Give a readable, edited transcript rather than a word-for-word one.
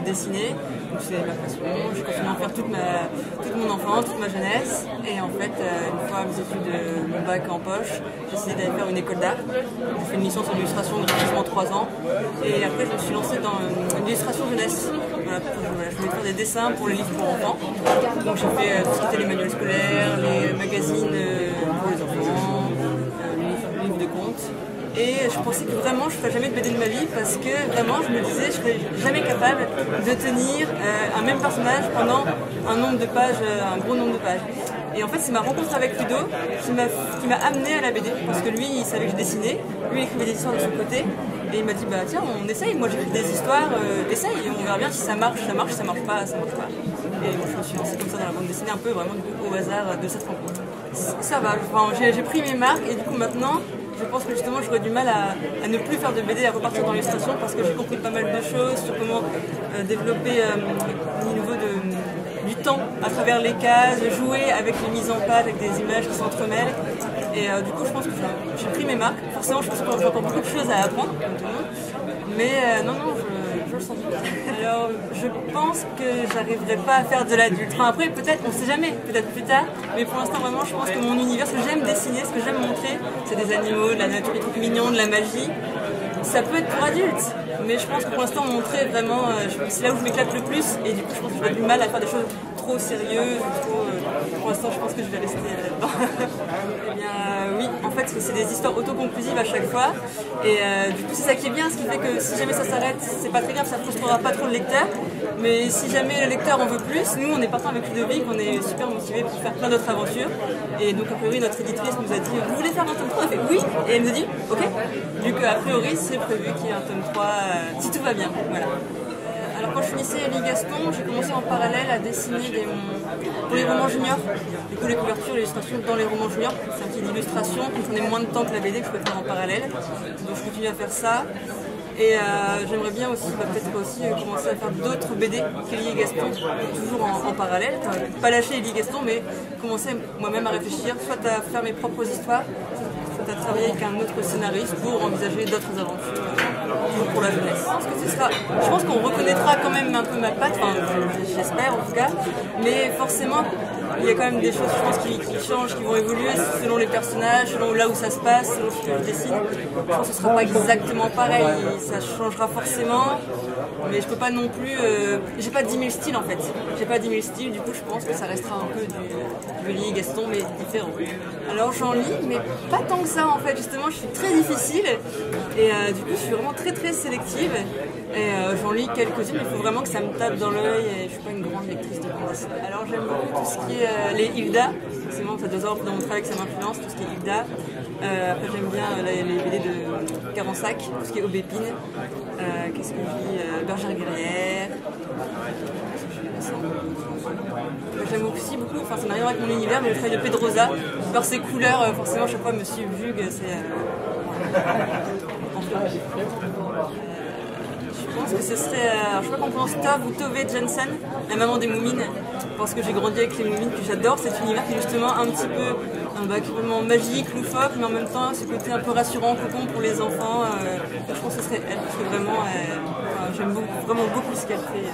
dessiner. Donc c'est ma passion. Je continue à en faire toute mon enfance, toute ma jeunesse. Et en fait, une fois mes études, mon bac en poche, j'ai décidé d'aller faire une école d'art. J'ai fait une licence en illustration de graphisme en 3 ans. Et après, je me suis lancée dans une illustration jeunesse. Voilà, je voulais faire des dessins pour les livres pour enfants. Donc j'ai fait tout ce qui était les manuels scolaires, les magazines pour les enfants, les livres de contes. Et je pensais que vraiment je ne ferais jamais de BD de ma vie parce que vraiment je me disais je ne serais jamais capable de tenir un même personnage pendant un nombre de pages, un gros nombre de pages. Et en fait c'est ma rencontre avec Ludo qui m'a amené à la BD parce que lui il savait que je dessinais, lui il écrivait des histoires de son côté et il m'a dit bah tiens on essaye, moi j'écris des histoires, essaye et on verra bien si ça marche pas. Et moi je me suis lancée comme ça dans la bande dessinée un peu vraiment au hasard de cette rencontre. Ça va, enfin, j'ai pris mes marques et du coup maintenant je pense que justement j'aurais du mal à ne plus faire de BD, à repartir dans l'illustration parce que j'ai compris pas mal de choses sur comment développer au niveau du temps à travers les cases, jouer avec les mises en page, avec des images qui s'entremêlent. Et du coup je pense que j'ai pris mes marques. Forcément je pense que j'ai encore beaucoup de choses à apprendre, comme tout le monde. Mais non, je le sens bien. Alors je pense que j'arriverai pas à faire de l'adulte. Enfin après peut-être, on sait jamais, peut-être plus tard. Mais pour l'instant vraiment je pense que mon univers, ce que j'aime dessiner, ce que j'aime montrer, c'est des animaux, de la nature, des trucs mignons, de la magie. Ça peut être pour adultes, mais je pense que pour l'instant montrer vraiment, c'est là où je m'éclate le plus. Et du coup je pense que j'aurais du mal à faire des choses trop sérieuses, pour l'instant je pense que je vais rester là-dedans. Eh bien oui, en fait c'est des histoires autoconclusives à chaque fois. Et du coup c'est ça qui est bien, ce qui fait que si jamais ça s'arrête, c'est pas très grave, ça ne frustrera pas trop le lecteur. Mais si jamais le lecteur en veut plus, nous on est partant avec Ludovic, on est super motivés pour faire plein d'autres aventures. Et donc a priori notre éditrice nous a dit vous voulez faire un tome 3? On a fait oui, et elle nous dit ok. Du coup a priori c'est prévu qu'il y ait un tome 3 si tout va bien. Voilà. Alors quand je finissais Lee Gaston, j'ai commencé en parallèle à dessiner pour les romans juniors. Du coup les couvertures, les illustrations dans les romans juniors, c'est un petit illustration qui me prenait moins de temps que la BD que je pouvais faire en parallèle. Donc je continue à faire ça. Et j'aimerais bien aussi, peut-être aussi commencer à faire d'autres BD qu'Élie Gaston, toujours en parallèle. Pas lâcher Élie Gaston, mais commencer moi-même à réfléchir, soit à faire mes propres histoires, soit à travailler avec un autre scénariste pour envisager d'autres aventures, toujours pour la jeunesse. Je pense qu'on reconnaîtra quand même un peu ma patte, enfin, j'espère en tout cas, mais forcément il y a quand même des choses je pense, qui changent, qui vont évoluer selon les personnages, selon là où ça se passe, selon ce que je dessine. Je pense que ce ne sera pas exactement pareil, ça changera forcément, mais je peux pas non plus... j'ai pas 10 000 styles en fait, j'ai pas 10 000 styles, du coup je pense que ça restera un peu du Lee Gaston, mais différent. Alors j'en lis, mais pas tant que ça en fait, justement je suis très difficile, et du coup je suis vraiment très très sélective, et j'en lis quelques-unes, mais il faut vraiment que ça me tape dans l'œil, et je suis pas une grande lectrice de bande dessinée. Alors j'aime beaucoup tout ce qui est les Hilda, forcément ça doit avoir dans mon travail que ça m'influence, tout ce qui est Hilda. Après j'aime bien les BD de Carensac, tout ce qui est Aubépine. Qu'est-ce que je lis Bergère guerrière. J'aime aussi beaucoup, enfin ça n'a rien à voir avec mon univers, mais le travail de Pedrosa, par ses couleurs, forcément chaque fois me subjugue, c'est... Je pense que ce serait, je sais pas qu'on prononce Tove ou Tove Jansson, la maman des Moumines, parce que j'ai grandi avec les Moumines, que j'adore cet univers qui est justement un petit peu vraiment magique, loufoque, mais en même temps ce côté un peu rassurant, cocon pour les enfants. Je pense que ce serait elle, parce que vraiment, j'aime vraiment beaucoup ce qu'elle fait.